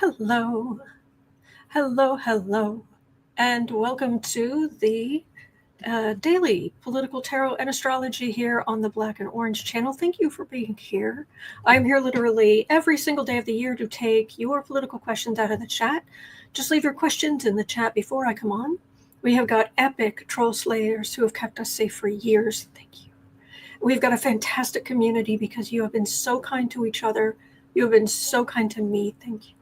Hello, hello, and welcome to the daily political tarot and astrology here on the Black and Orange channel. Thank you for being here. I'm here literally every single day of the year to take your political questions out of the chat. Just leave your questions in the chat before I come on. We have got epic troll slayers who have kept us safe for years. Thank you. We've got a fantastic community because you have been so kind to each other. You have been so kind to me. Thank you.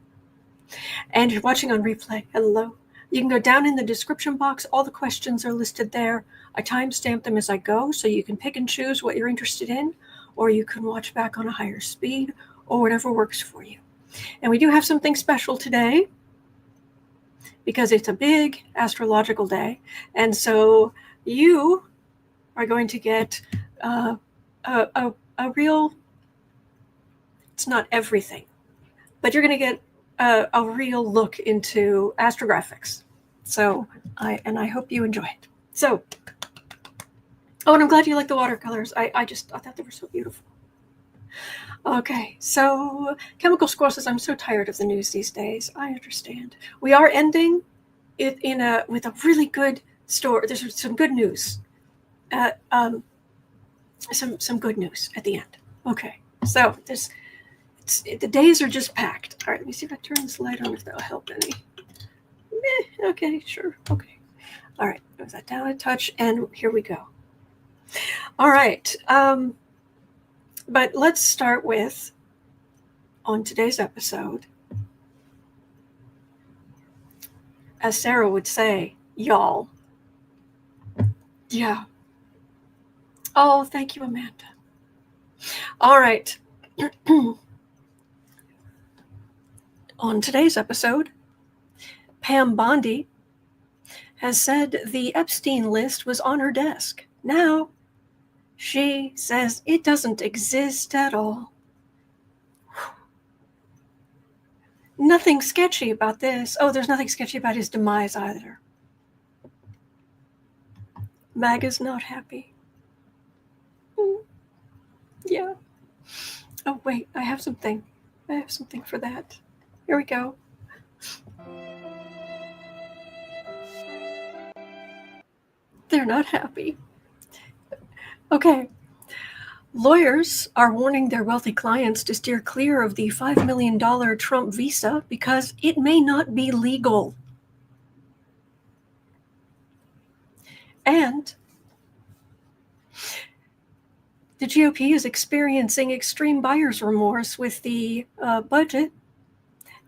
And you're watching on replay. Hello. You can go down in the description box. All the questions are listed there. I timestamp them as I go, so you can pick and choose what you're interested in, or you can watch back on a higher speed, or whatever works for you. And we do have something special today because it's a big astrological day. And so you are going to get a real, it's not everything, but you're going to get a real look into astrographics. So I hope you enjoy it. So, and I'm glad you like the watercolors. I thought they were so beautiful. Okay, so Chemical Squirrel says, I'm so tired of the news these days. I understand. We are ending it with a really good story. There's some good news. Some good news at the end. Okay, so the days are just packed. All right, let me see if I turn this light on, if that'll help any. Okay, sure. Okay. All right, move that down a touch, and here we go. All right. But let's start with, on today's episode, as Sarah would say, y'all. Yeah. Oh, thank you, Amanda. All right. On today's episode, Pam Bondi has said the Epstein List was on her desk. Now, she says it doesn't exist at all. Nothing sketchy about this. Oh, there's nothing sketchy about his demise either. MAGA's not happy. Yeah. Oh, wait, I have something. I have something for that. Here we go. They're not happy. Okay. Lawyers are warning their wealthy clients to steer clear of the $5 million Trump visa because it may not be legal. And the GOP is experiencing extreme buyer's remorse with the budget,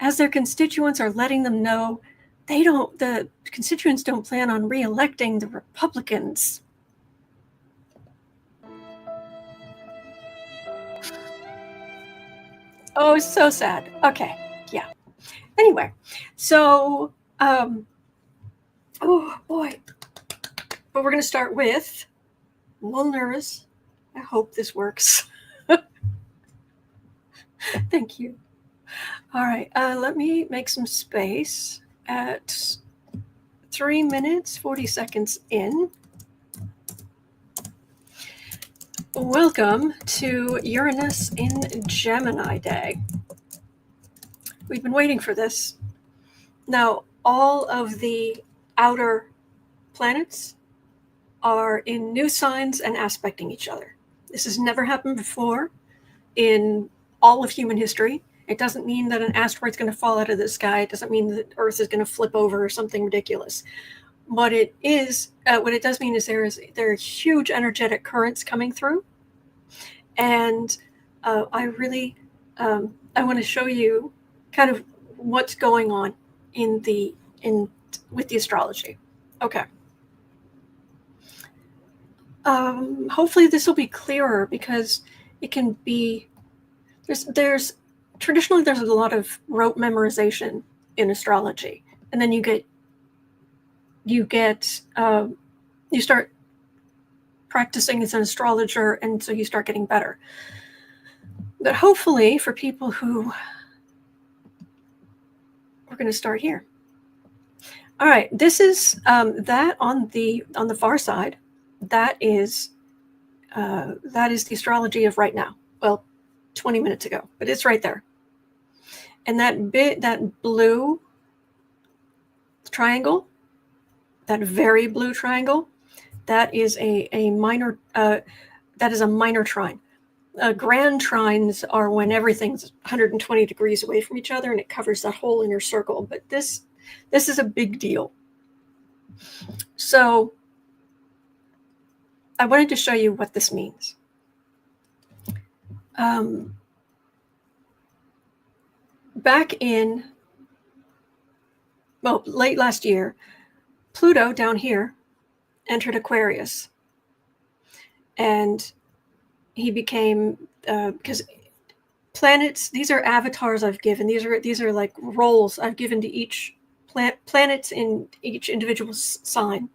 as their constituents are letting them know the constituents don't plan on re-electing the Republicans. Oh, it's so sad. Okay, yeah. Anyway, so, oh boy. But we're going to start with, I'm a little nervous. I hope this works. Thank you. All right, let me make some space at 3 minutes, 40 seconds in. Welcome to Uranus in Gemini Day. We've been waiting for this. Now, all of the outer planets are in new signs and aspecting each other. This has never happened before in all of human history. It doesn't mean that an asteroid's going to fall out of the sky. It doesn't mean that Earth is going to flip over or something ridiculous. What it does mean is there are huge energetic currents coming through, and I want to show you kind of what's going on with the astrology. Okay. Hopefully this will be clearer, because it can be traditionally there's a lot of rote memorization in astrology, and then you start practicing as an astrologer, and so you start getting better. But hopefully for people who, we're going to start here. All right, this is that on the far side. That is the astrology of right now. Well, 20 minutes ago, but it's right there. And that blue triangle, that very blue triangle, that is a minor that is a minor trine. Grand trines are when everything's 120 degrees away from each other and it covers that whole inner circle. But this is a big deal. So I wanted to show you what this means. Back in, well, late last year, Pluto down here entered Aquarius. And he became, because planets, these are avatars I've given. These are like roles I've given to each planets in each individual sign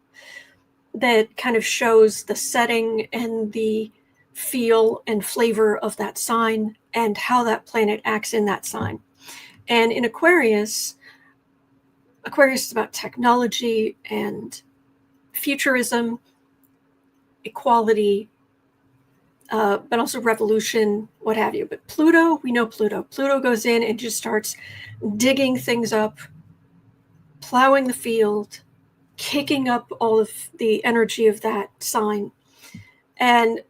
that kind of shows the setting and the feel and flavor of that sign and how that planet acts in that sign. And in Aquarius is about technology and futurism, equality, but also revolution, what have you. But Pluto, we know Pluto. Pluto goes in and just starts digging things up, plowing the field, kicking up all of the energy of that sign, and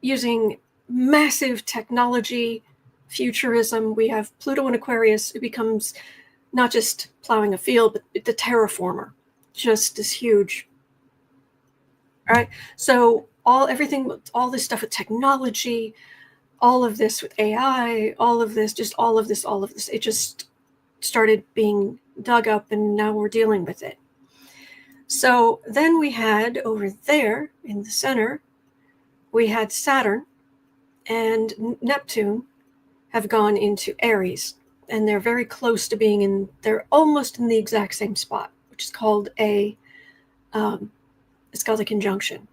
using massive technology, futurism. We have Pluto in Aquarius. It becomes not just plowing a field, but the terraformer, just as huge. All right. So all this stuff with technology, all of this with AI, all of this, it just started being dug up and now we're dealing with it. So then we had over there in the center, we had Saturn and Neptune have gone into Aries, and they're very close to being they're almost in the exact same spot, which is called it's called a conjunction.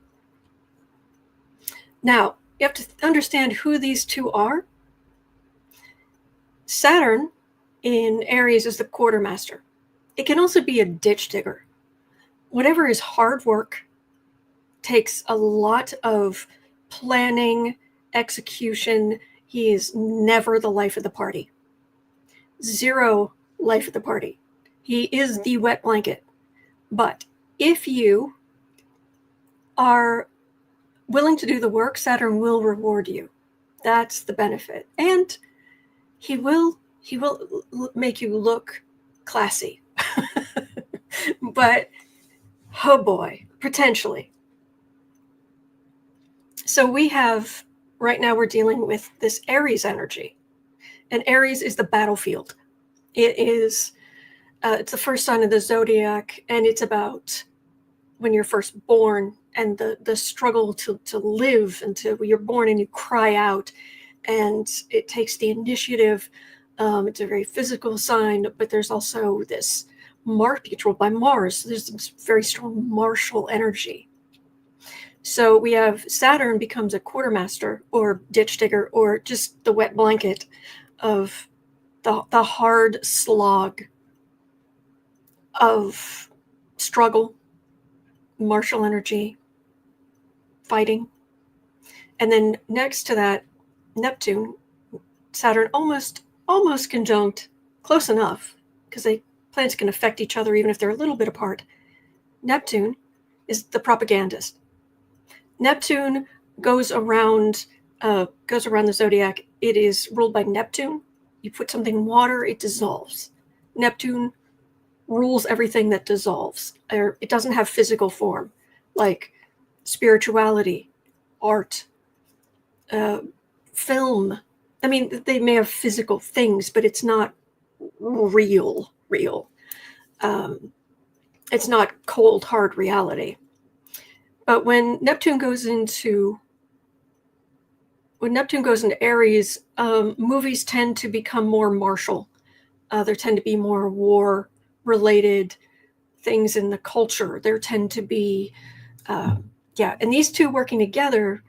Now, you have to understand who these two are. Saturn in Aries is the quartermaster. It can also be a ditch digger. Whatever is hard work, takes a lot of planning, execution. He is never the life of the party. Zero life of the party. He is the wet blanket. But if you are willing to do the work, Saturn will reward you. That's the benefit. And he will make you look classy. But, oh boy, potentially. So we have, right now we're dealing with this Aries energy. And Aries is the battlefield. It is, it's the first sign of the zodiac, and it's about when you're first born and the struggle to live until you're born and you cry out, and it takes the initiative. It's a very physical sign, but there's also this being ruled by Mars. So there's this very strong martial energy. So we have Saturn becomes a quartermaster or ditch digger or just the wet blanket of the hard slog of struggle, martial energy, fighting. And then next to that, Neptune, Saturn almost conjunct, close enough, because planets can affect each other even if they're a little bit apart. Neptune is the propagandist. Neptune goes around the zodiac. It is ruled by Neptune. You put something in water, it dissolves. Neptune rules everything that dissolves. It doesn't have physical form, like spirituality, art, film. I mean, they may have physical things, but it's not real. It's not cold, hard reality. But when Neptune goes into Aries, movies tend to become more martial. There tend to be more war-related things in the culture. There tend to be, and these two working together,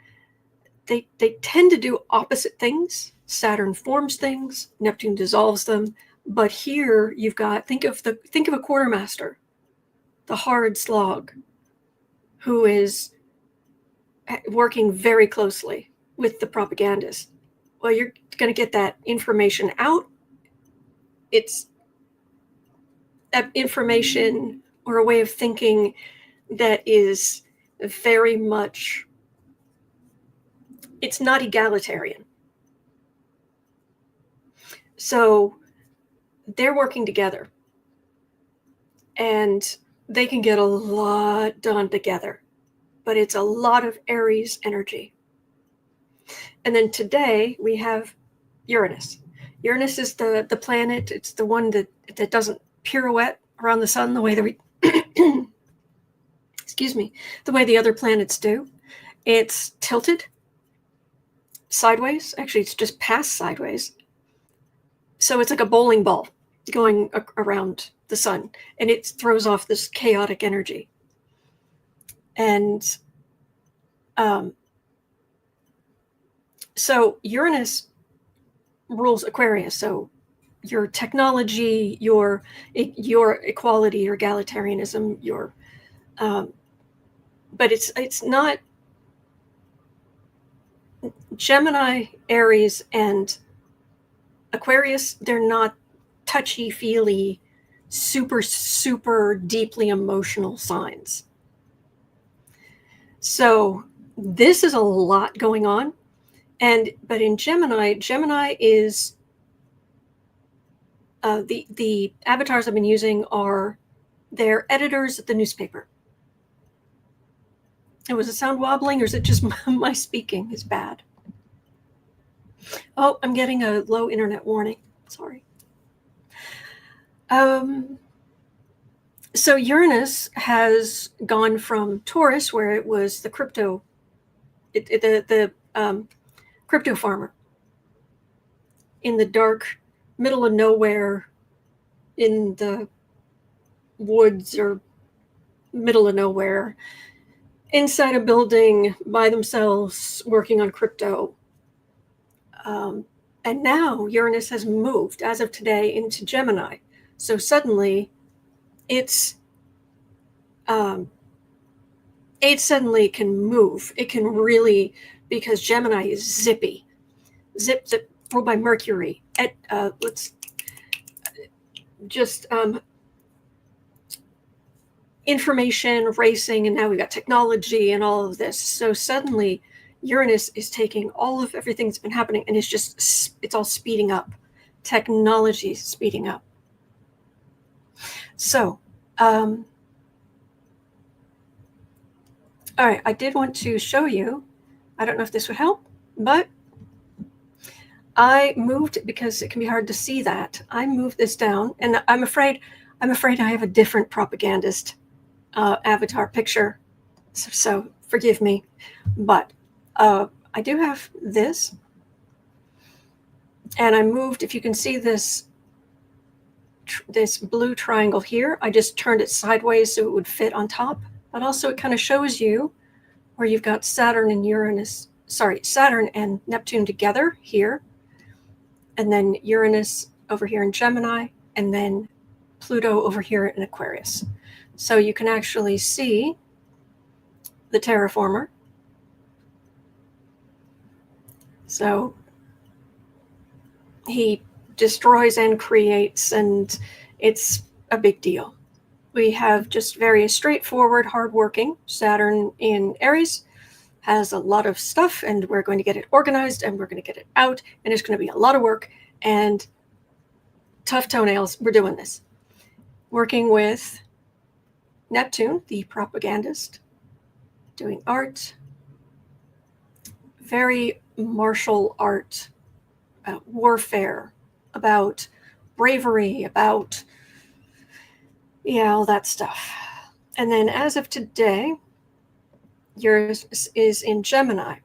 they tend to do opposite things. Saturn forms things, Neptune dissolves them. But here you've got, think of a quartermaster, the hard slog, who is working very closely with the propagandist. Well, you're going to get that information out it's information or a way of thinking that is very much, it's not egalitarian. So they're working together and they can get a lot done together, but it's a lot of Aries energy. And then today we have Uranus. Uranus is the planet. It's the one that doesn't pirouette around the sun the way that we excuse me, the way the other planets do. It's tilted sideways. Actually, it's just past sideways. So it's like a bowling ball going around the sun, and it throws off this chaotic energy. And so Uranus rules Aquarius. So your technology, your equality, your egalitarianism, your but it's not. Gemini, Aries, and Aquarius, they're not touchy-feely, super deeply emotional signs. So this is a lot going on. But in Gemini is the avatars I've been using are their editors at the newspaper. And was it sound wobbling, or is it just my speaking is bad? Oh, I'm getting a low internet warning. Sorry. So Uranus has gone from Taurus, where it was the crypto farmer in the dark middle of nowhere, in the woods or middle of nowhere, inside a building by themselves working on crypto. And now Uranus has moved, as of today, into Gemini. So suddenly it suddenly can move. It can really, because Gemini is zippy. Zip, ruled by Mercury. Information, racing, and now we've got technology and all of this. So suddenly Uranus is taking all of everything that's been happening, and it's all speeding up. Technology is speeding up. So, all right, I did want to show you, I don't know if this would help, but I moved, because it can be hard to see that, I moved this down, and I'm afraid I have a different propagandist avatar picture, so forgive me, but I do have this, and I moved, if you can see this blue triangle here, I just turned it sideways so it would fit on top, but also it kind of shows you where you've got Saturn and Neptune together here, and then Uranus over here in Gemini, and then Pluto over here in Aquarius. So you can actually see the terraformer. So he destroys and creates, and it's a big deal. We have just very straightforward, hardworking Saturn in Aries, has a lot of stuff, and we're going to get it organized, and we're going to get it out, and it's going to be a lot of work and tough toenails. We're doing this. Working with Neptune, the propagandist, doing art, very martial art, about warfare, about bravery, about, all that stuff. And then as of today, yours is in Gemini.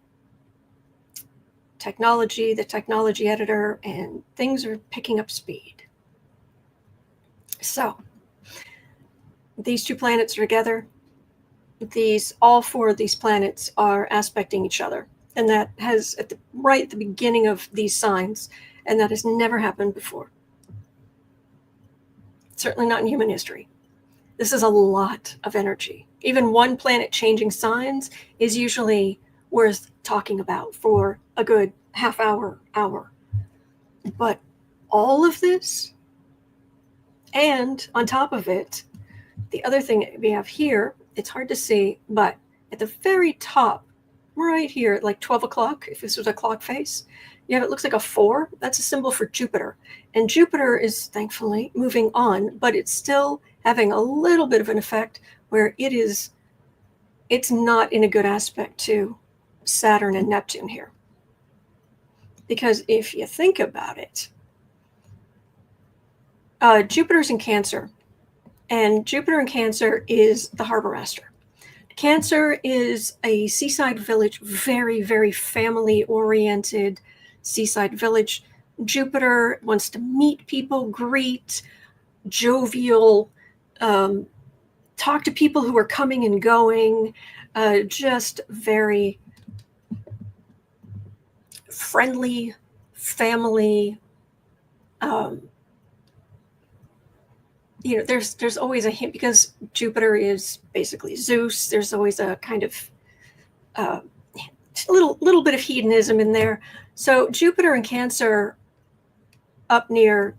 Technology, the technology editor, and things are picking up speed. So these two planets are together. All four of these planets are aspecting each other. And that has right at the beginning of these signs, and that has never happened before. Certainly not in human history. This is a lot of energy. Even one planet changing signs is usually worth talking about for a good half hour. But all of this And on top of it, the other thing we have here, it's hard to see, but at the very top, right here, like 12 o'clock, if this was a clock face, you have, it looks like a 4. That's a symbol for Jupiter. And Jupiter is thankfully moving on, but it's still having a little bit of an effect where it's not in a good aspect to Saturn and Neptune here. Because if you think about it, Jupiter's in Cancer, and Jupiter in Cancer is the harbor master. Cancer is a seaside village, very, very family-oriented seaside village. Jupiter wants to meet people, greet, jovial, talk to people who are coming and going, just very friendly, family. There's always a hint, because Jupiter is basically Zeus. There's always a kind of little bit of hedonism in there. So Jupiter and Cancer up near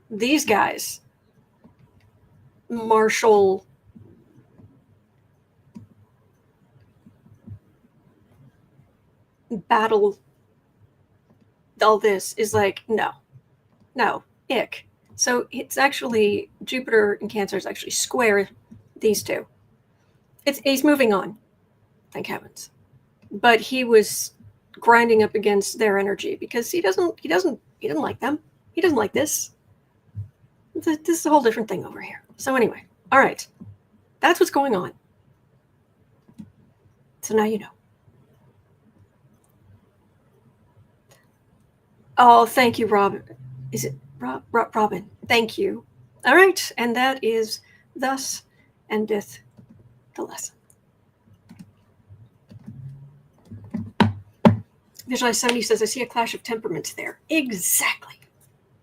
these guys, martial, battle, all this is like, no, ick. So it's actually, Jupiter in Cancer is actually square these two. He's moving on, thank heavens. But he was grinding up against their energy because he doesn't like them. He doesn't like this. This is a whole different thing over here. So anyway, all right. That's what's going on. So now you know. Oh, thank you, Rob. Is it Robin? Thank you. All right, and that is thus endeth the lesson. Visualize 70 says, I see a clash of temperaments there. Exactly.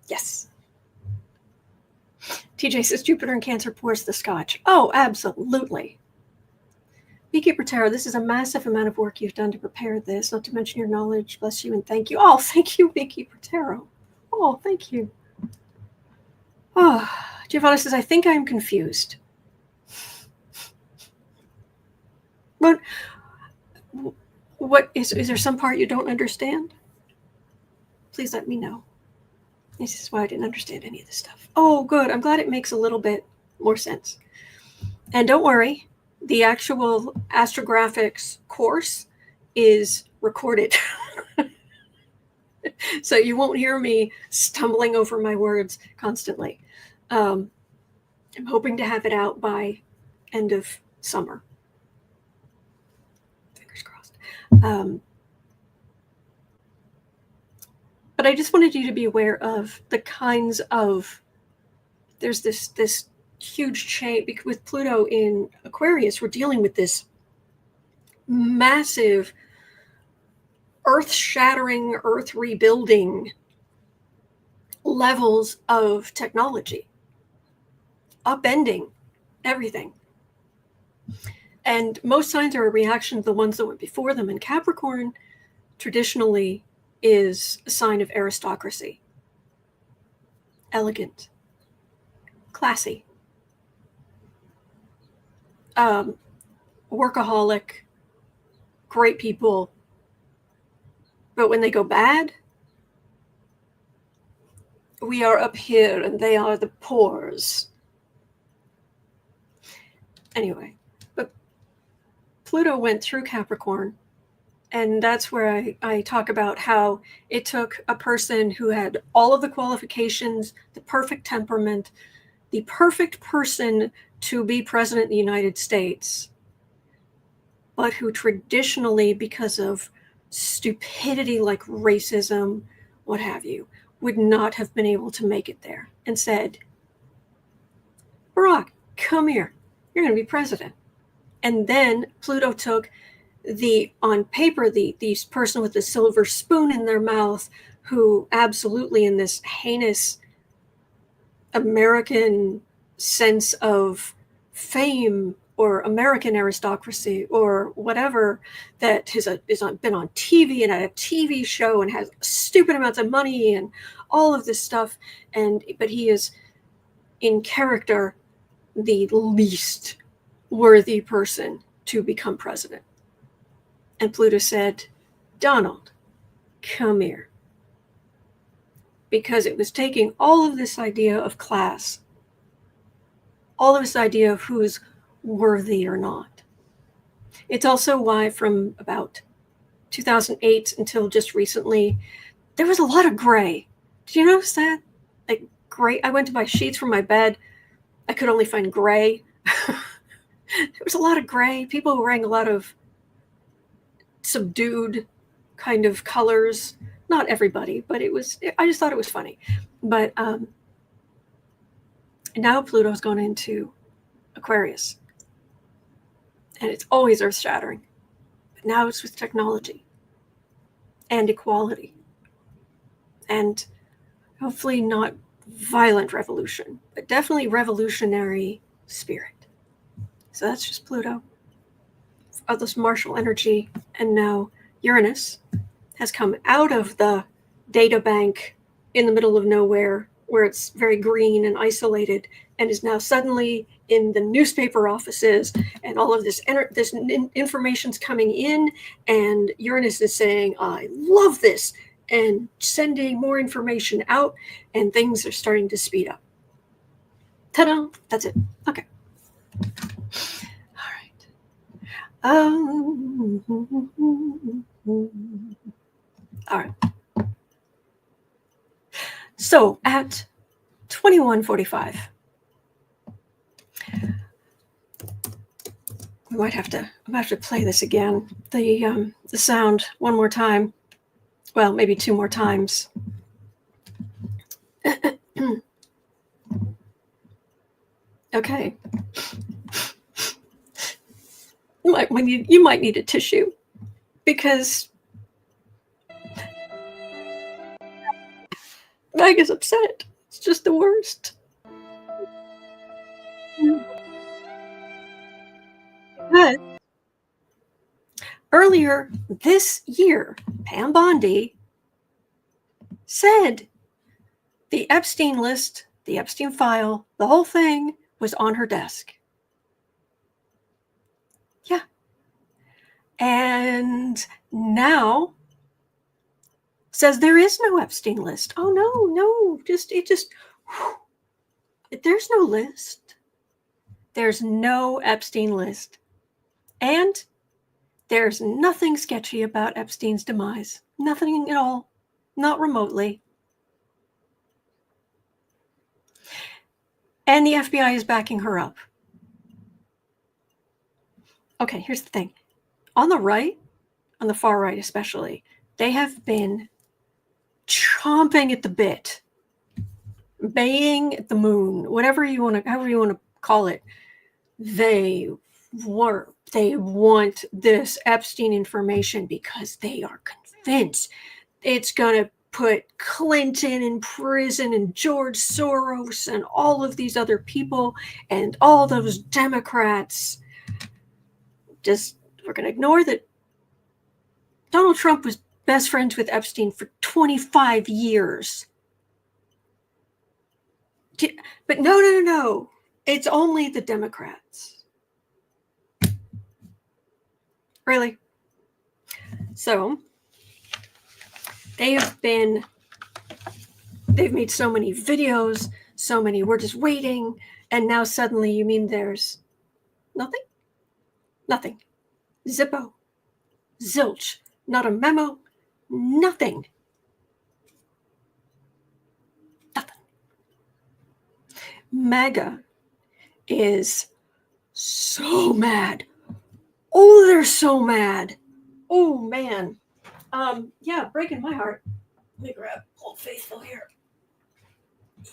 Yes. TJ says, Jupiter in Cancer pours the scotch. Oh, absolutely. Beekeeper Tarot, this is a massive amount of work you've done to prepare this, not to mention your knowledge. Bless you and thank you. Oh, thank you, Beekeeper Tarot. Oh, thank you. Oh, Giovanna says, I think I'm confused. What is there some part you don't understand? Please let me know. This is why I didn't understand any of this stuff. Oh, good. I'm glad it makes a little bit more sense. And don't worry, the actual astrographics course is recorded. So you won't hear me stumbling over my words constantly. I'm hoping to have it out by end of summer. Fingers crossed. But I just wanted you to be aware of the kinds of, there's this huge change, because with Pluto in Aquarius, we're dealing with this massive earth-shattering, earth-rebuilding levels of technology, upending everything. And most signs are a reaction to the ones that went before them. And Capricorn traditionally is a sign of aristocracy. Elegant. Classy. Workaholic. Great people. But when they go bad, we are up here and they are the pores. Anyway, but Pluto went through Capricorn, and that's where I talk about how it took a person who had all of the qualifications, the perfect temperament, the perfect person to be president of the United States, but who traditionally, because of stupidity like racism, what have you, would not have been able to make it there, and said, Barack, come here. You're going to be president. And then Pluto took on paper, the person with the silver spoon in their mouth, who absolutely in this heinous American sense of fame or American aristocracy or whatever, that has been on TV and had a TV show and has stupid amounts of money and all of this stuff. But he is in character, the least worthy person to become president. And Pluto said, Donald, come here. Because it was taking all of this idea of class, all of this idea of who's worthy or not. It's also why from about 2008 until just recently, there was a lot of gray. Did you notice that? Like gray. I went to buy sheets for my bed. I could only find gray. There was a lot of gray. People were wearing a lot of subdued kind of colors. Not everybody, but I just thought it was funny. But now Pluto's gone into Aquarius. And it's always earth-shattering. But now it's with technology and equality. And hopefully not violent revolution, but definitely revolutionary spirit. So that's just Pluto. All this martial energy. And now Uranus has come out of the data bank in the middle of nowhere where it's very green and isolated, and is now suddenly in the newspaper offices, and all of this information's coming in, and Uranus is saying, I love this, and sending more information out, and things are starting to speed up. Ta-da! That's it. Okay. All right. All right. So at 21:45, I might have to play this again. The sound one more time. Well, maybe two more times. Okay. You might need a tissue, because Meg is upset. It's just the worst. But earlier this year, Pam Bondi said the Epstein list, the Epstein file, the whole thing was on her desk. Yeah. And now says there is no Epstein list. Oh, no. There's no list. There's no Epstein list. And there's nothing sketchy about Epstein's demise. Nothing at all. Not remotely. And the FBI is backing her up. Okay, here's the thing. On the right, on the far right especially, they have been chomping at the bit, baying at the moon, however you want to call it. They want this Epstein information because they are convinced it's going to put Clinton in prison, and George Soros and all of these other people and all those Democrats. We're going to ignore that Donald Trump was best friends with Epstein for 25 years. But no. It's only the Democrats. Really? So they've made so many videos, so many, we're just waiting, and now suddenly you mean there's nothing? Nothing. Zippo. Zilch. Not a memo. Nothing. Nothing. MAGA is so mad. Oh, they're so mad. Oh, man. Yeah, breaking my heart. Let me grab Old Faithful here.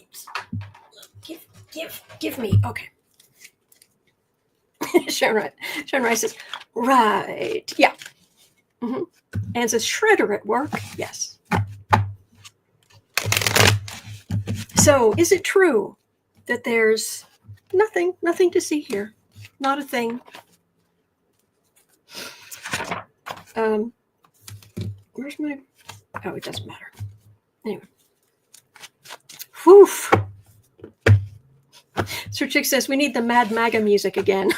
Oops. Give me. Okay. Sharon Rice says, right. Yeah. Mm-hmm. And says, shredder at work. Yes. So is it true that there's nothing to see here? Not a thing. Where's my... Oh, it doesn't matter. Anyway. Whew. Sir Chick says we need the Mad MAGA music again.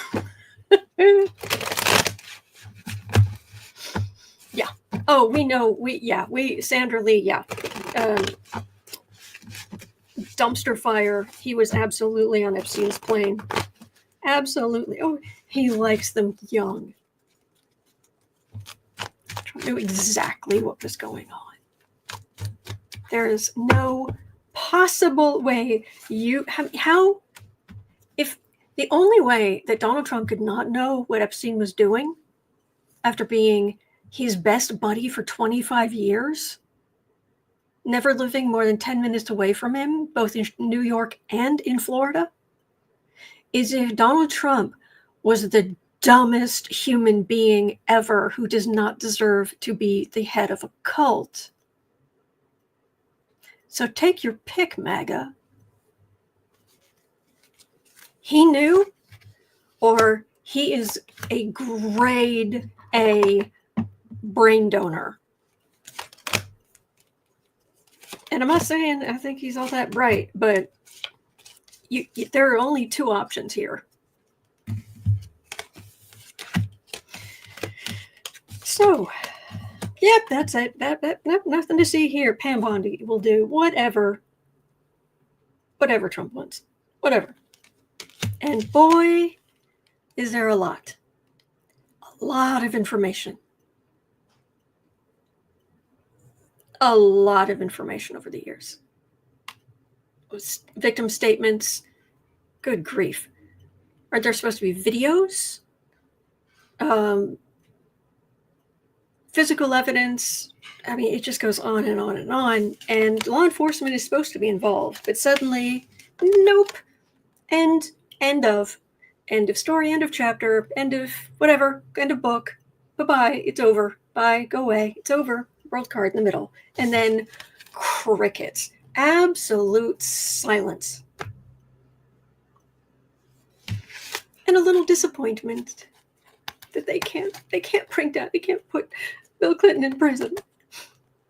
Yeah. Oh, we know. Sandra Lee. Yeah. Dumpster fire. He was absolutely on Epstein's plane. Absolutely. Oh, he likes them young. I knew exactly what was going on. There is no possible way if the only way that Donald Trump could not know what Epstein was doing after being his best buddy for 25 years, never living more than 10 minutes away from him, both in New York and in Florida, is if Donald Trump was the dumbest human being ever who does not deserve to be the head of a cult. So take your pick, MAGA. He knew, or he is a grade A brain donor. And I'm not saying I think he's all that bright, but there are only two options here. So, yep, that's it. Nothing to see here. Pam Bondi will do whatever Trump wants. Whatever. And boy, is there a lot of information. A lot of information over the years. Victim statements. Good grief. Aren't there supposed to be videos? Physical evidence. I mean, it just goes on and on and on. And law enforcement is supposed to be involved. But suddenly, nope. End of story, end of chapter, end of whatever, end of book. Bye-bye. It's over. Bye. Go away. It's over. World card in the middle. And then crickets. Absolute silence. And a little disappointment that they can't bring down, they can't put Bill Clinton in prison.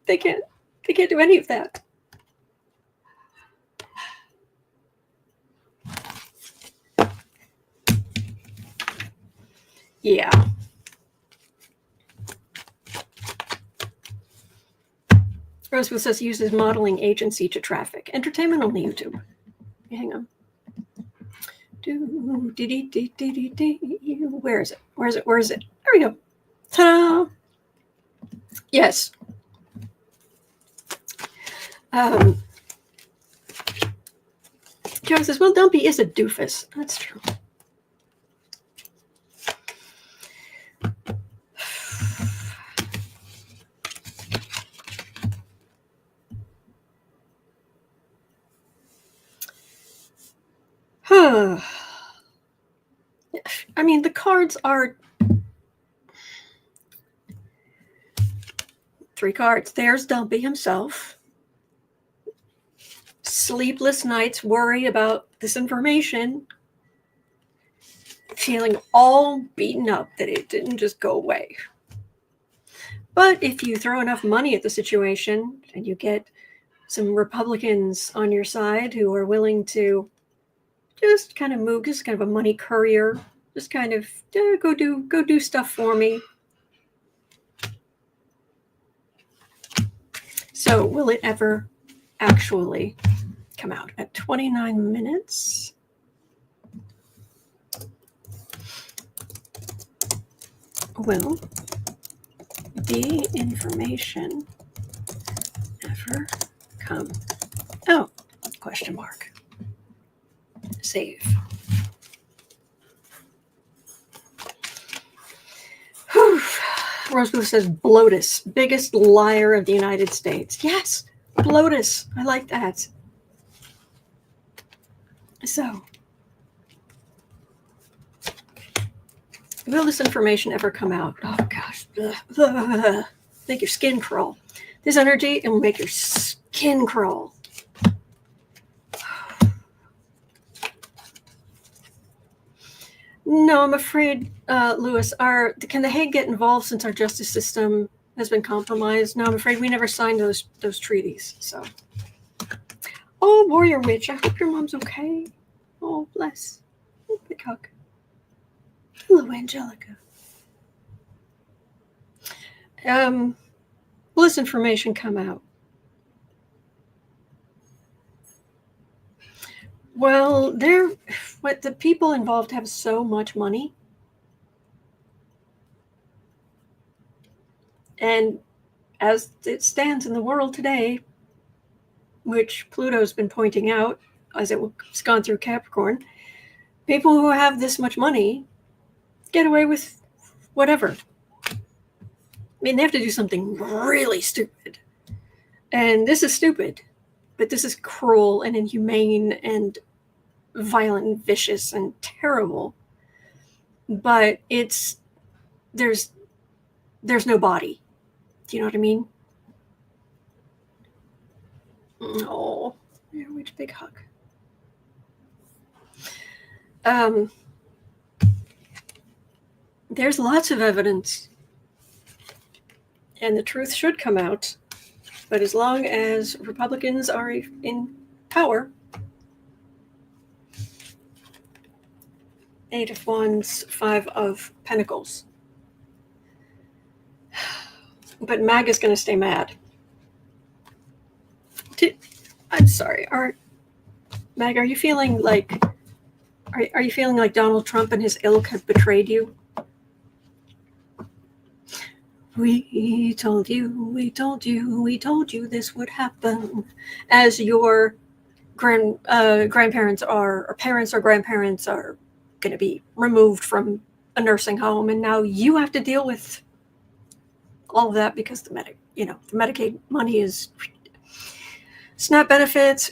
They can't do any of that. Yeah. Roseville says he uses modeling agency to traffic. Entertainment only YouTube. Hang on. Where is it? Where is it? There we go. Ta-da! Yes. Joe says, well, Dumpy is a doofus. That's true. I mean, the cards are 3 cards. There's Dumpy himself. Sleepless nights, worry about this information. Feeling all beaten up that it didn't just go away. But if you throw enough money at the situation and you get some Republicans on your side who are willing to just kind of move, just kind of a money courier, just kind of go do stuff for me. So will it ever actually come out? At 29 minutes? Will the information ever come out? Question mark. Save. Whew. Rosebud says Blotus, biggest liar of the United States. Yes, Blotus. I like that. So, will this information ever come out? Oh, gosh. Ugh. Make your skin crawl. This energy, it will make your skin crawl. No, I'm afraid, Lewis, can the Hague get involved since our justice system has been compromised? No, I'm afraid we never signed those treaties. So, oh, Warrior Witch, I hope your mom's okay. Oh, bless. Big hug. Hello, Angelica. Will this information come out? Well, what the people involved have so much money, and as it stands in the world today, which Pluto's been pointing out as it's gone through Capricorn, people who have this much money get away with whatever. I mean, they have to do something really stupid. And this is stupid, but this is cruel and inhumane and violent and vicious and terrible. But there's no body. Do you know what I mean? Oh, which big hug. There's lots of evidence, and the truth should come out. But as long as Republicans are in power, 8 of Wands, 5 of Pentacles. But MAGA is going to stay mad. I'm sorry, MAGA, are you feeling like Donald Trump and his ilk have betrayed you? We told you this would happen. As your grandparents or parents or grandparents are going to be removed from a nursing home, and now you have to deal with all of that because the Medicaid money is SNAP benefits,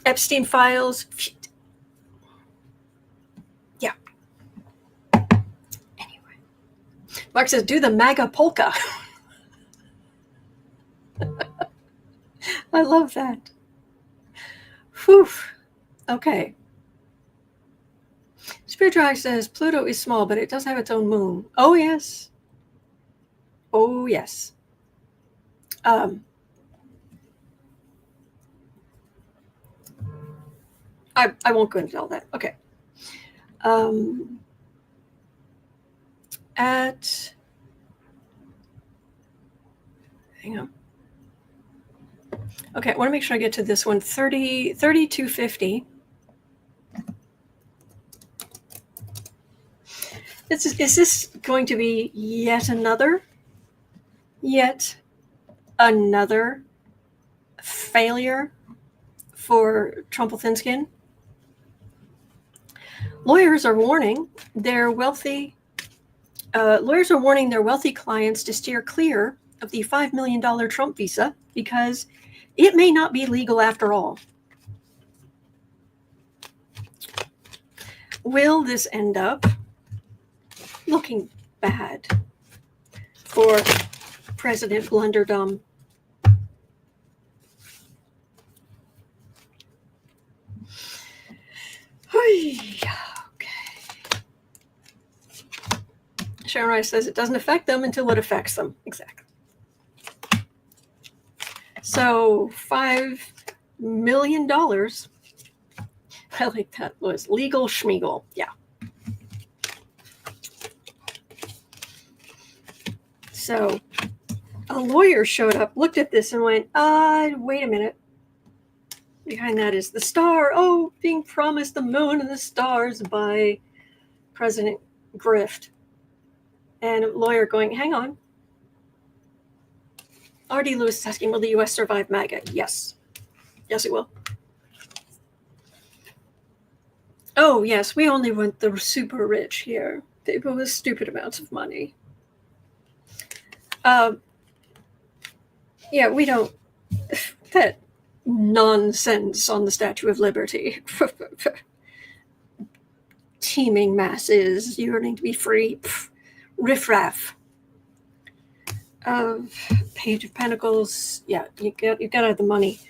Epstein files. Yeah. Anyway, Mark says, do the MAGA polka. I love that. Whew. Okay. Spiritual says Pluto is small, but it does have its own moon. Oh, yes. Oh, yes. I won't go into all that. Okay. Hang on. Okay, I want to make sure I get to this one. 3250. Is this going to be yet another failure for Trump with thin skin? Lawyers are warning their wealthy clients to steer clear of the $5 million Trump visa because it may not be legal after all. Will this end up looking bad for President Blunderdum? Sharon Rice says it doesn't affect them until it affects them. Exactly. So $5 million. I like that was legal schmiegel. Yeah. So a lawyer showed up, looked at this and went, wait a minute. Behind that is the star. Oh, being promised the moon and the stars by President Grift. And a lawyer going, hang on. R.D. Lewis is asking, will the U.S. survive MAGA? Yes. Yes, it will. Oh, yes, we only want the super rich here. People with stupid amounts of money. Yeah, we don't... That nonsense on the Statue of Liberty. Teeming masses yearning to be free. Riffraff. Page of Pentacles. Yeah, you got to have the money.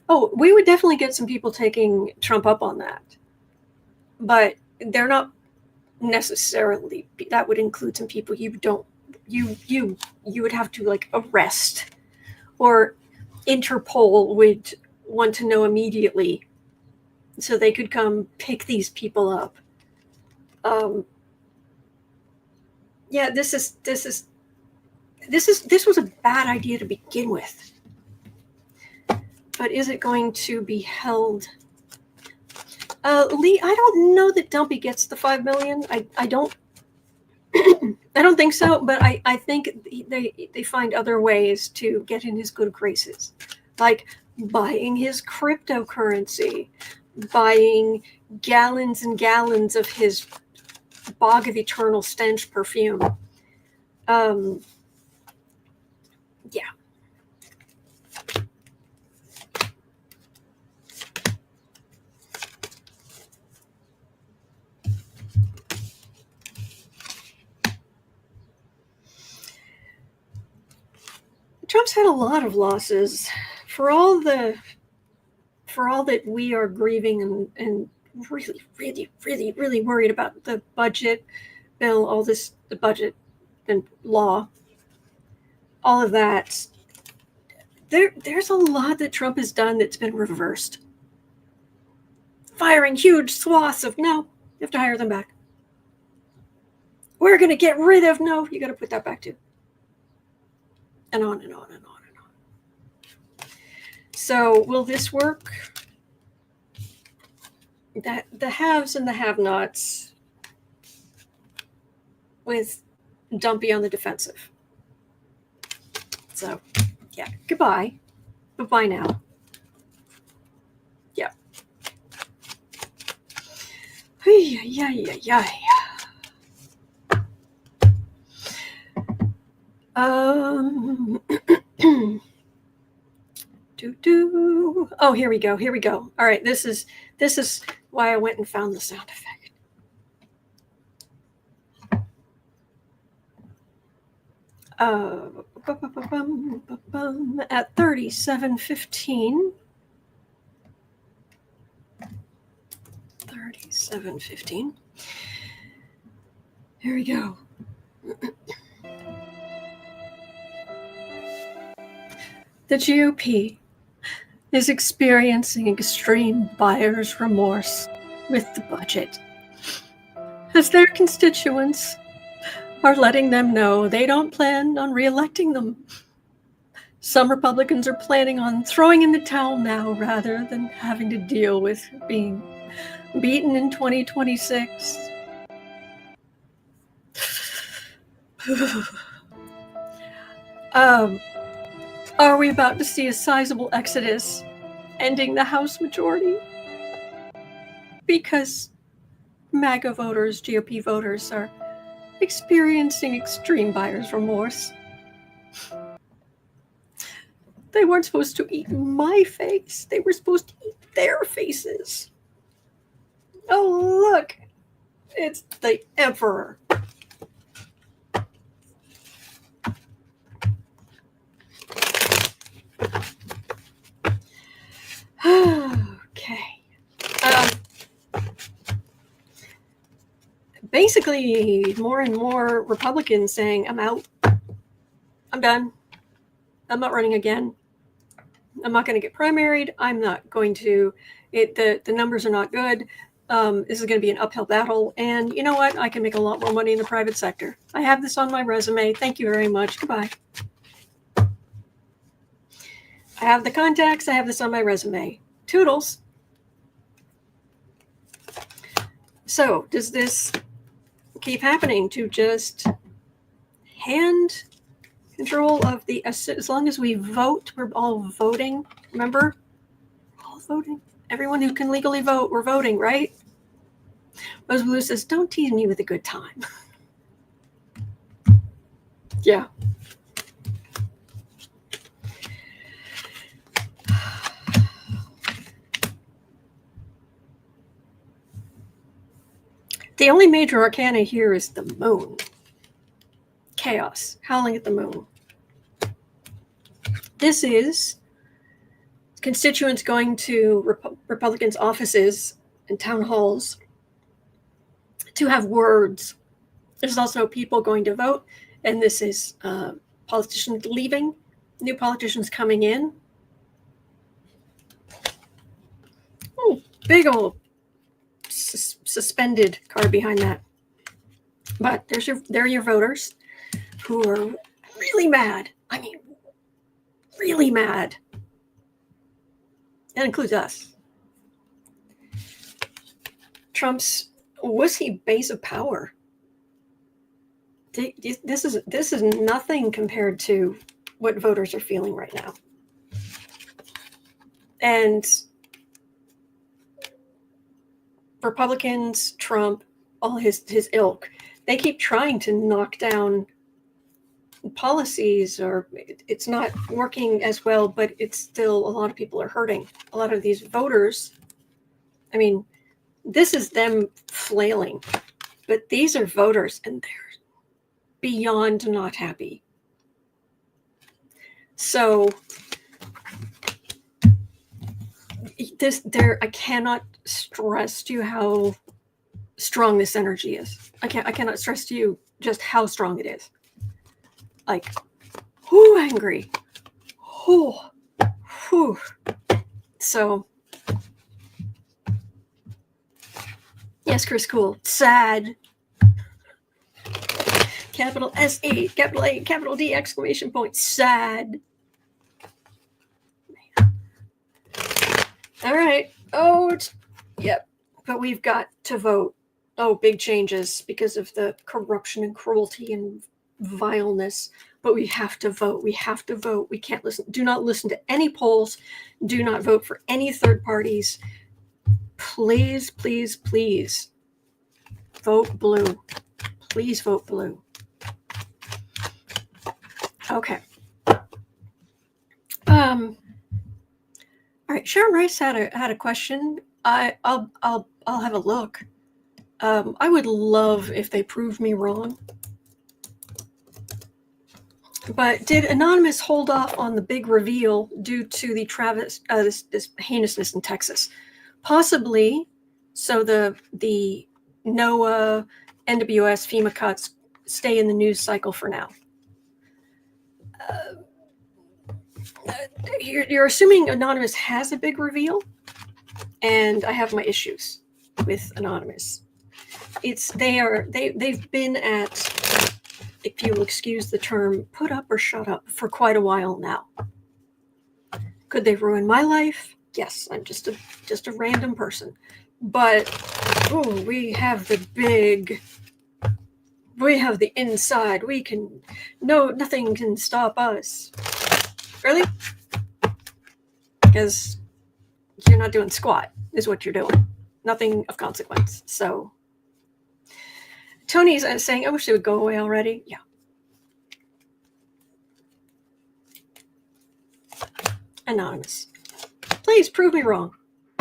Oh, we would definitely get some people taking Trump up on that. But they're not necessarily, that would include some people you would have to like arrest, or Interpol want to know immediately so they could come pick these people up. Yeah, this was a bad idea to begin with. But is it going to be held? Lee, I don't know that Dumpy gets the $5 million. I don't I don't think so, but I think they find other ways to get in his good graces, like buying his cryptocurrency, buying gallons and gallons of his Bog of Eternal Stench perfume. Yeah. Trump's had a lot of losses. For all that we are grieving and really, really, really, really worried about the budget bill, the budget and law, all of that, there's a lot that Trump has done that's been reversed. Firing huge swaths of, no, you have to hire them back. We're going to get rid of, no, you got to put that back too. And on and on and on and on. So will this work? That the haves and the have-nots with Dumpy on the defensive. So, yeah, goodbye. Bye-bye now. Yeah. Yeah. Oh, here we go. All right, this is why I went and found the sound effect. At 37:15. 37:15. Here we go. The GOP is experiencing extreme buyer's remorse with the budget, as their constituents are letting them know they don't plan on re-electing them. Some Republicans are planning on throwing in the towel now rather than having to deal with being beaten in 2026. Are we about to see a sizable exodus ending the House majority? Because MAGA voters, GOP voters, are experiencing extreme buyer's remorse. They weren't supposed to eat my face. They were supposed to eat their faces. Oh, look. It's the Emperor. Okay. Basically, more and more Republicans saying, I'm out. I'm done. I'm not running again. I'm not going to get primaried. I'm not going to. The numbers are not good. This is going to be an uphill battle. And you know what? I can make a lot more money in the private sector. I have this on my resume. Thank you very much. Goodbye. I have the contacts. I have this on my resume. Toodles. So does this keep happening to just hand control of the, as long as we vote, we're all voting, remember? We're all voting. Everyone who can legally vote, we're voting, right? Rose Blue says, don't tease me with a good time. Yeah. The only major arcana here is the moon. Chaos, howling at the moon. This is constituents going to Republicans' offices and town halls to have words. There's also people going to vote, and this is politicians leaving, new politicians coming in. big old suspended card behind that. But there are your voters who are really mad. I mean, really mad. That includes us. Trump's wussy base of power. This is nothing compared to what voters are feeling right now. And Republicans, Trump, all his ilk, they keep trying to knock down policies, or it's not working as well, but it's still, a lot of people are hurting. A lot of these voters, I mean, this is them flailing, but these are voters and they're beyond not happy. So I cannot stress to you how strong this energy is. I cannot stress to you just how strong it is. Like, whoo, angry. Whoo, whoo. So, yes, Chris Cool. Sad. Capital S-E, capital A, capital D, exclamation point. Sad. All right. Oh, yep. But we've got to vote. Oh, big changes because of the corruption and cruelty and vileness. But we have to vote. We have to vote. We can't listen. Do not listen to any polls. Do not vote for any third parties. Please, please, please vote blue. Please vote blue. Okay. All right. Sharon Rice had a question. I'll have a look. I would love if they proved me wrong. But did Anonymous hold off on the big reveal due to the this heinousness in Texas? Possibly. So the NOAA, NWS FEMA cuts stay in the news cycle for now. You're assuming Anonymous has a big reveal, and I have my issues with Anonymous. They've been at, if you'll excuse the term, put up or shut up for quite a while now. Could they ruin my life? Yes, I'm just a random person. But we have the inside. Nothing can stop us. Really? Because you're not doing squat, is what you're doing. Nothing of consequence. So Tony's saying, I wish they would go away already. Yeah. Anonymous. Please prove me wrong.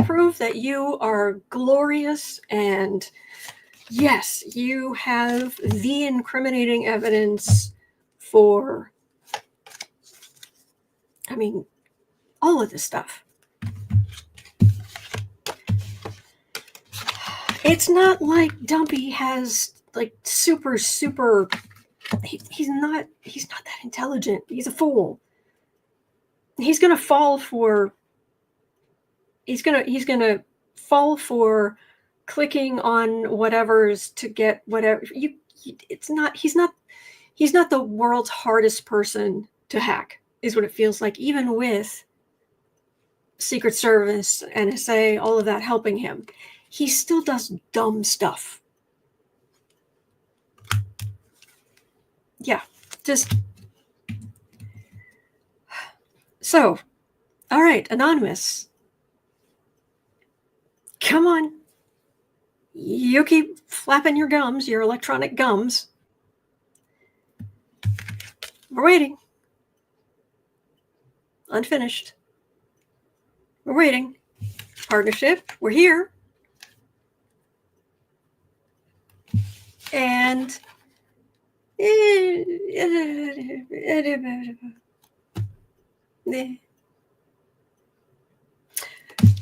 Prove that you are glorious, and yes, you have the incriminating evidence for, I mean, all of this stuff. It's not like Dumpy has like super, he's not that intelligent. He's a fool. He's gonna fall for clicking on whatever's to get whatever he's not the world's hardest person to hack, is what it feels like, even with Secret Service, NSA, all of that helping him. He still does dumb stuff. Yeah, just so. All right, Anonymous. Come on. You keep flapping your gums, your electronic gums. We're waiting. Unfinished. We're waiting. Partnership. We're here. And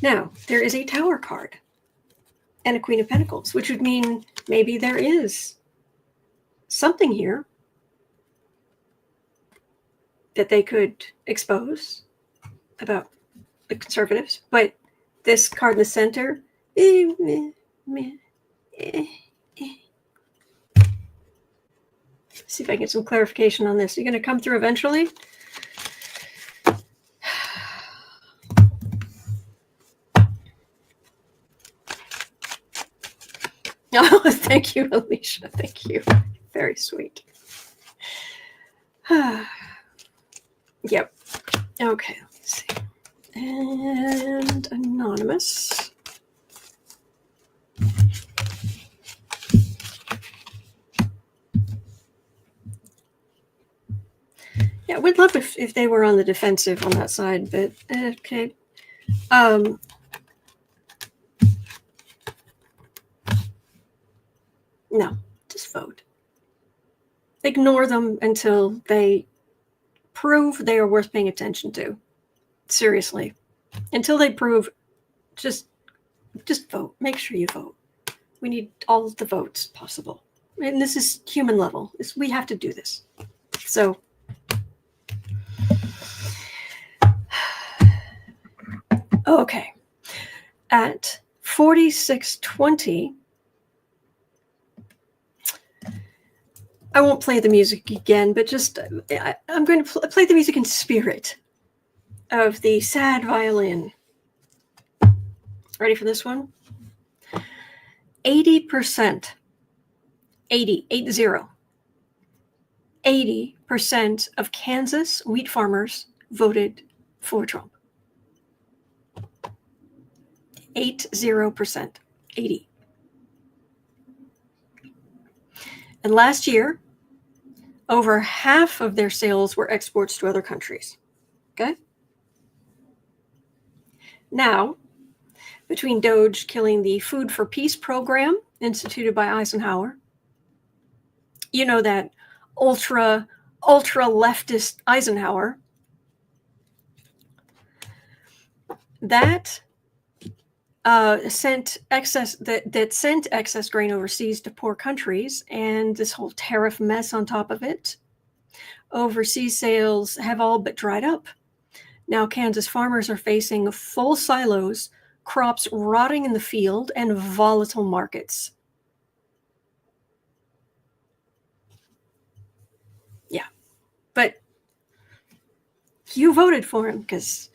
now there is a Tower card and a Queen of Pentacles, which would mean maybe there is something here that they could expose about the conservatives. But this card in the center See if I get some clarification on this. You're going to come through eventually? Oh, thank you, Alicia. Thank you. Very sweet. Yep. Okay, let's see. And anonymous. Yeah, we'd love if they were on the defensive on that side, but okay. No, just vote. Ignore them until they prove they are worth paying attention to. Seriously. Until they prove, just vote. Make sure you vote. We need all of the votes possible. And this is human level. We have to do this. So, okay. At 46:20, I won't play the music again, but just I'm going to play the music in spirit of the sad violin. Ready for this one? 80%, 80% of Kansas wheat farmers voted for Trump. 80%, 80. And last year, over half of their sales were exports to other countries. Okay? Now, between DOGE killing the Food for Peace program instituted by Eisenhower, you know, that ultra leftist Eisenhower, that sent excess grain overseas to poor countries, and this whole tariff mess on top of it. Overseas sales have all but dried up. Now Kansas farmers are facing full silos, crops rotting in the field, and volatile markets. Yeah, but you voted for him because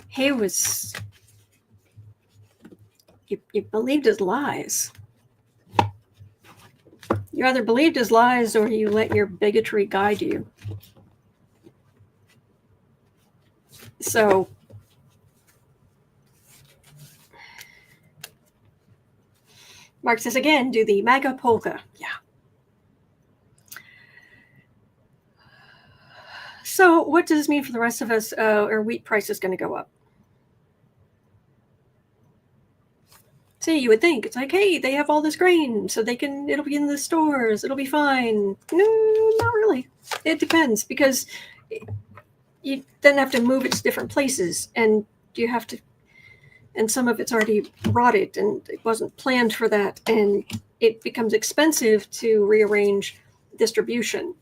he was, you believed his lies. You either believed his lies or you let your bigotry guide you. So, Mark says again, do the MAGA polka. Yeah. So what does this mean for the rest of us? Our wheat price is going to go up. See, you would think it's like, hey, they have all this grain, so it'll be in the stores, it'll be fine. No, not really. It depends, because you then have to move it to different places, and you have to, and some of it's already rotted, and it wasn't planned for that, and it becomes expensive to rearrange distribution.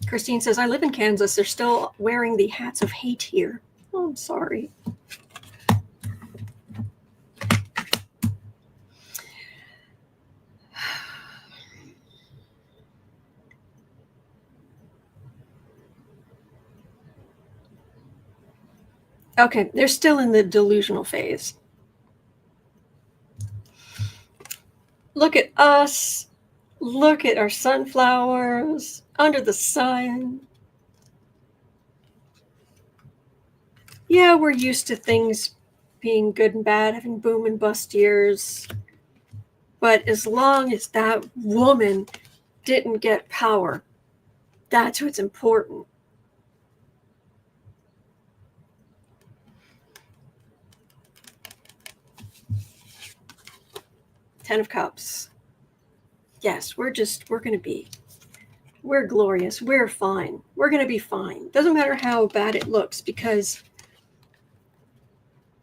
Christine says, I live in Kansas. They're still wearing the hats of hate here. Oh, I'm sorry. Okay, they're still in the delusional phase. Look at us. Look at our sunflowers under the sun. Yeah, we're used to things being good and bad, having boom and bust years. But as long as that woman didn't get power, that's what's important. Ten of Cups. Yes, we're glorious. We're fine. We're going to be fine. Doesn't matter how bad it looks, because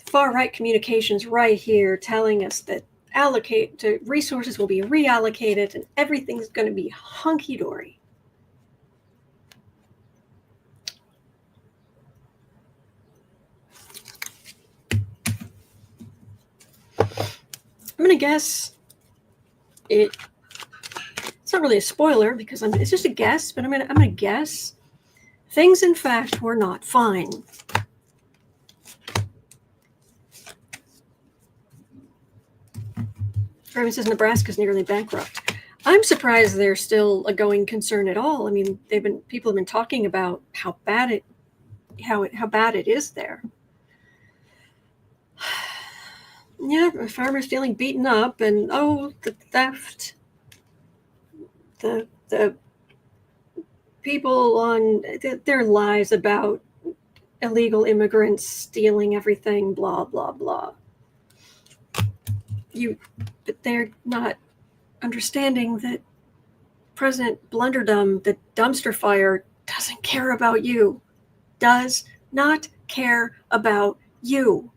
far-right communications right here telling us that resources will be reallocated and everything's going to be hunky-dory. I'm going to guess it's not really a spoiler because it's just a guess, but I'm going to guess things, in fact, were not fine. Herman says Nebraska's nearly bankrupt. I'm surprised they're still a going concern at all. I mean, people have been talking about how bad it is there. Yeah, farmers feeling beaten up, and the theft, the people on their lies about illegal immigrants stealing everything, blah blah blah. But they're not understanding that President Blunderdum, the dumpster fire, doesn't care about you. Does not care about you.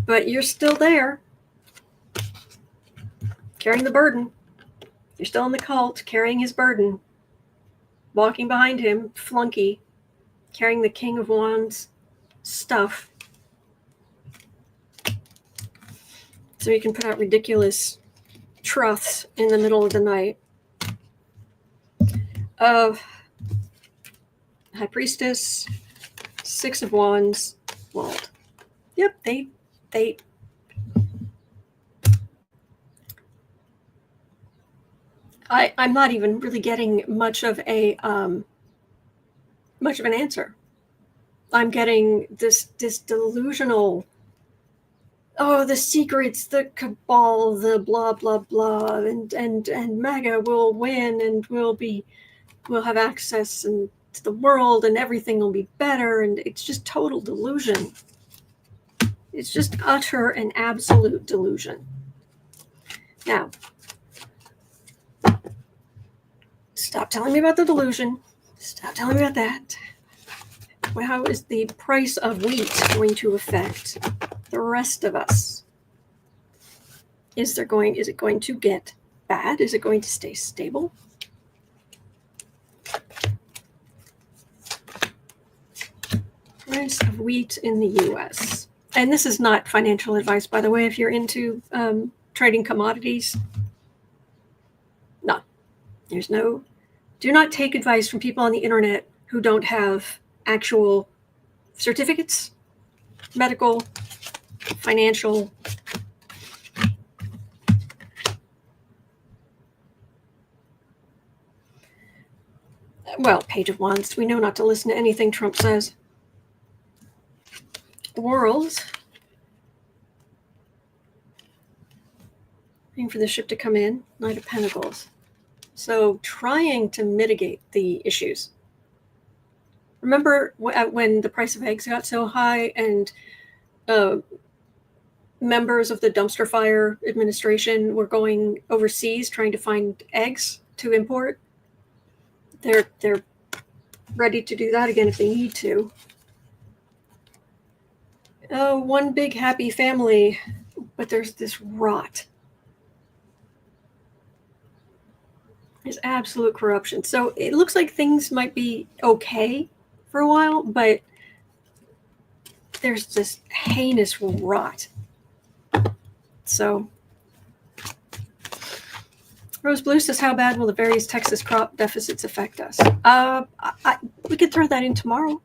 But you're still there, carrying the burden. You're still in the cult, carrying his burden. Walking behind him, flunky, carrying the King of Wands stuff. So you can put out ridiculous truths in the middle of the night. High Priestess, Six of Wands, Wald. Yep, I'm not even really getting much of an answer. I'm getting this delusional, the secrets, the cabal, the blah blah blah, and MAGA will win, and we'll have access to the world, and everything will be better, and it's just total delusion. It's just utter and absolute delusion. Now, stop telling me about the delusion. Stop telling me about that. Well, how is the price of wheat going to affect the rest of us? Is it going to get bad? Is it going to stay stable? Price of wheat in the U.S. And this is not financial advice, by the way, if you're into trading commodities. No. Do not take advice from people on the internet who don't have actual certificates, medical, financial. Well, Page of Wands, we know not to listen to anything Trump says. World. Waiting for the ship to come in. Knight of Pentacles. So trying to mitigate the issues. Remember when the price of eggs got so high and members of the dumpster fire administration were going overseas trying to find eggs to import? They're ready to do that again if they need to. Oh, one big happy family, but there's this rot. There's absolute corruption. So it looks like things might be okay for a while, but there's this heinous rot. So Rose Blue says, how bad will the various Texas crop deficits affect us? We could throw that in tomorrow.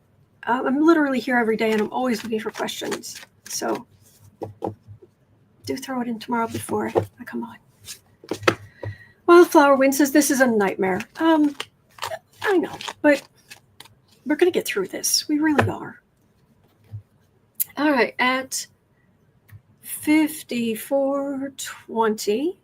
I'm literally here every day, and I'm always looking for questions. So do throw it in tomorrow before I come on. Wildflower Wind says, this is a nightmare. I know, but we're going to get through this. We really are. All right, at 54:20.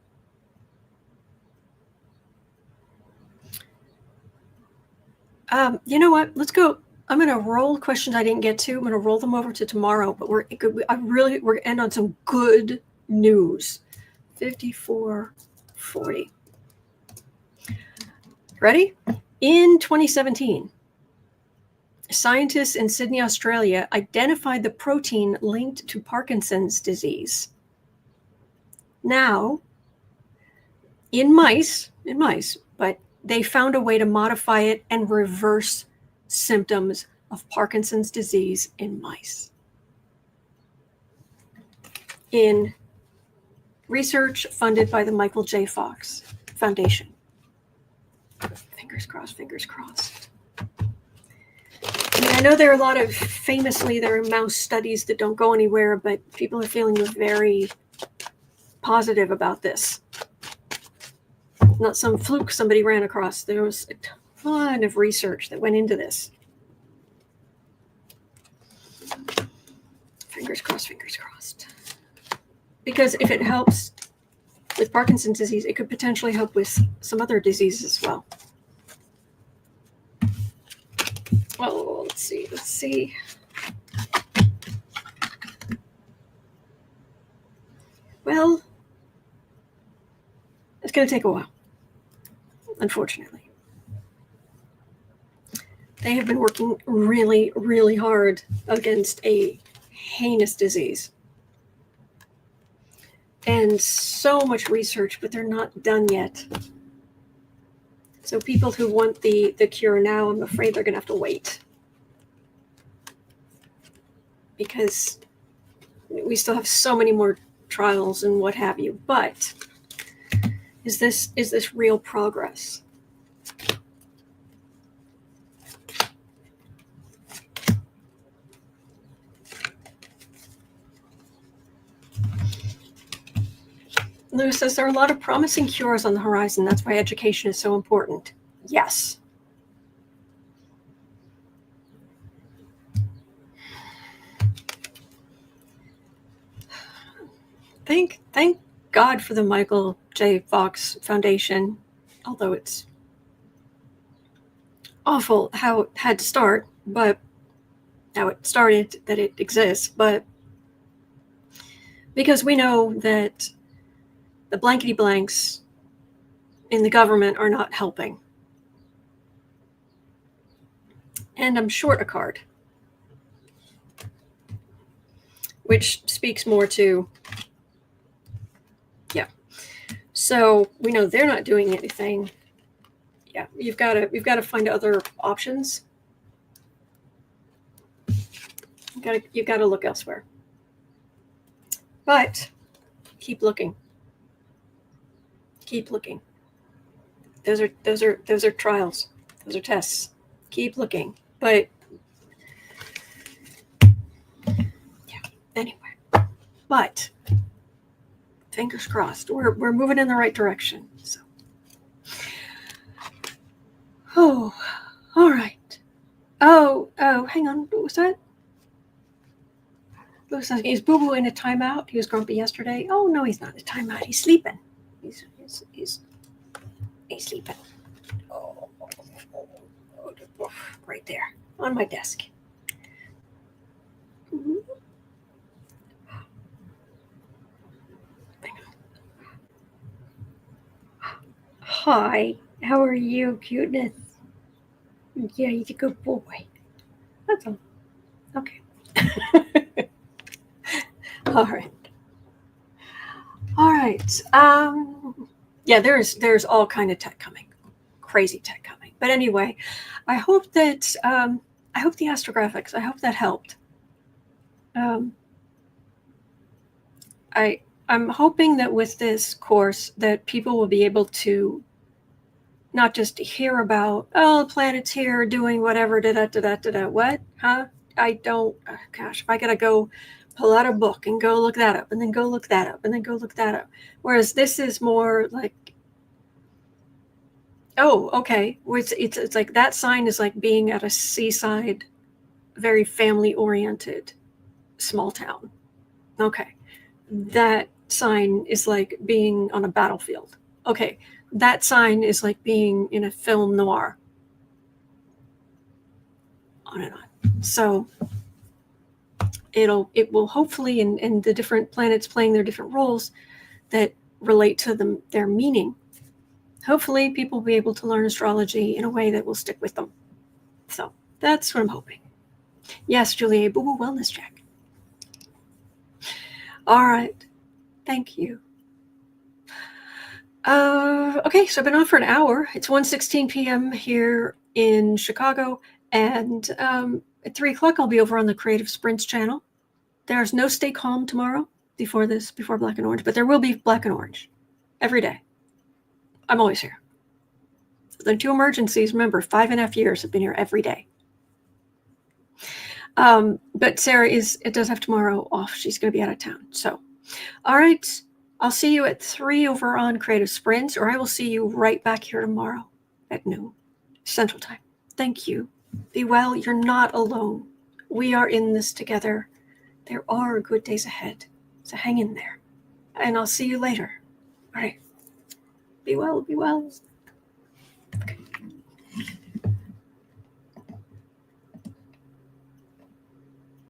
You know what? Let's go. I'm going to roll questions I didn't get to. I'm going to roll them over to tomorrow, but we're going to end on some good news. 54:40. Ready? In 2017, scientists in Sydney, Australia, identified the protein linked to Parkinson's disease. Now, in mice, but they found a way to modify it and reverse symptoms of Parkinson's disease in mice. In Research funded by the Michael J. Fox Foundation. Fingers crossed, fingers crossed. I mean, I know there are a lot of, famously, there are mouse studies that don't go anywhere, but people are feeling very positive about this. Not some fluke somebody ran across. There was a ton of research that went into this. Fingers crossed, fingers crossed. Because if it helps with Parkinson's disease, it could potentially help with some other diseases as well. Well, let's see. Well, it's going to take a while, unfortunately. They have been working really, really hard against a heinous disease. And so much research, but they're not done yet. So people who want the cure now, I'm afraid they're going to have to wait. Because we still have so many more trials and what have you. But is this real progress? Lou says there are a lot of promising cures on the horizon. That's why education is so important. Yes. Thank God for the Michael J. Fox Foundation, although it's awful how it had to start, but how it started, that it exists, but because we know that the blankety blanks in the government are not helping. And I'm short a card, which speaks more to, yeah. So we know they're not doing anything. Yeah, we've got to find other options. You've got to look elsewhere. But keep looking. Keep looking. Those are trials. Those are tests. Keep looking. But yeah, anyway. But fingers crossed. We're moving in the right direction. So oh, all right. Oh, hang on. What was that? Lewis asking, is Boo Boo in a timeout? He was grumpy yesterday. Oh no, he's not in a timeout. He's sleeping. He's sleeping. Oh, right there on my desk. Hi, how are you, cuteness? Yeah, he's a good boy. That's all. Okay. All right. All right. Yeah, there's all kind of tech coming, crazy tech coming. But anyway, I hope that I hope the astrographics, I hope that helped. I'm hoping that with this course that people will be able to not just hear about, oh, the planet's here doing whatever, what? Huh? I don't, gosh, if I gotta go pull out a book and go look that up and then go look that up and then go look that up. Whereas this is more like, oh, okay. It's like that sign is like being at a seaside, very family-oriented small town. Okay. That sign is like being on a battlefield. Okay. That sign is like being in a film noir. On and on. So it will hopefully, and the different planets playing their different roles that relate to them, their meaning. Hopefully people will be able to learn astrology in a way that will stick with them. So that's what I'm hoping. Yes, Julia, Boo Boo Wellness Check. All right. Thank you. Okay, so I've been on for an hour. It's 1:16 p.m. here in Chicago, and at 3 o'clock I'll be over on the Creative Sprints channel. There's no Stay Calm tomorrow before Black and Orange, but there will be Black and Orange every day. I'm always here. The 2 emergencies, remember, 5.5 years have been here every day. But Sarah it does have tomorrow off. She's going to be out of town. So, all right. I'll see you at 3 over on Creative Sprints, or I will see you right back here tomorrow at noon Central Time. Thank you. Be well. You're not alone. We are in this together. There are good days ahead. So hang in there. And I'll see you later. All right. Be well. Be well.